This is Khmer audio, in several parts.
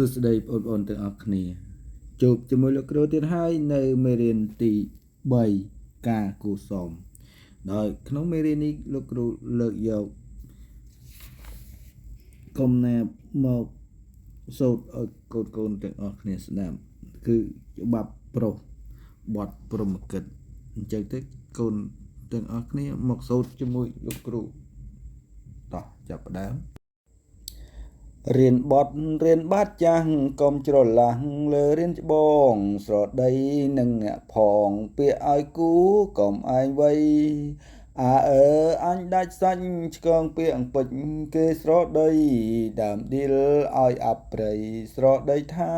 សួស្តីបងប្អូនទាំងអស់គ្នាជួបជាមួយលោកគ្រូទៀតហើយនៅមេរៀនទី3ការគូសមដោយក្នុងមេរៀននេះលោកគ្រូលើកយកកំណាព្យមកសូត្រឲ្យកូនទាំងអស់គ្នាស្ដាប់គឺច្បាប់ប្រុសបទព្រហ្មកិច្ចអញ្ចឹងទៅកូនទាំងអស់គ្នាមកសូត្រជាមួយលោកគ្រូតោះចាប់ផ្ដើមរៀនបត់រៀនបាត់ចាស់កុំច្រឡះលើរៀនច្បងស្រដីនឹងអ្នកផងពាក្យឲ្យគូកុំឯងវៃអញដាច់សាច់ឆ្កងពាក្យពេចគេស្រដីដើមឌីលឲ្យអាប់ព្រៃស្រដីថា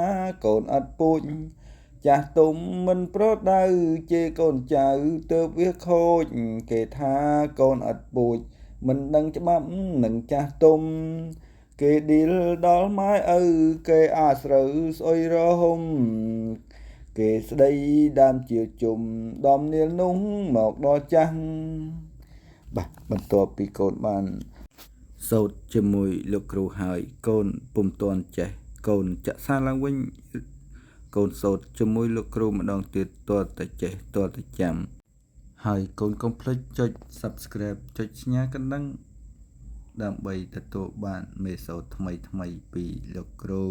កូនអត់ពូជចាស់ទុំមិនប្រដៅជេរកូនចៅទើបវាខូចគេថាកូនអត់ពូជមិនដឹងច្បាប់នឹងចាស់ទុំគេឌីលដល់ម៉ែឪគេអាស្រូវស្អុយរហុំគេស្ដីដើមជាជុំដំនាលនោះមកដល់ចាស់បាទបន្ទាប់ពីកូនបានសូត្រជាមួយលោកគ្រូហើយកូនពុំទាន់ចេះកូនចាក់សារឡើងវិញកូនសូត្រជាមួយលោកគ្រូម្ដងទៀតទាល់តែចេះទាល់តែចាំហើយកូនកុំភ្លេចចុច Subscribe ចុចសញ្ញាកណ្ដឹងដើម្បីទទួលបានមេសូតថ្មីពីលោកគ្រូ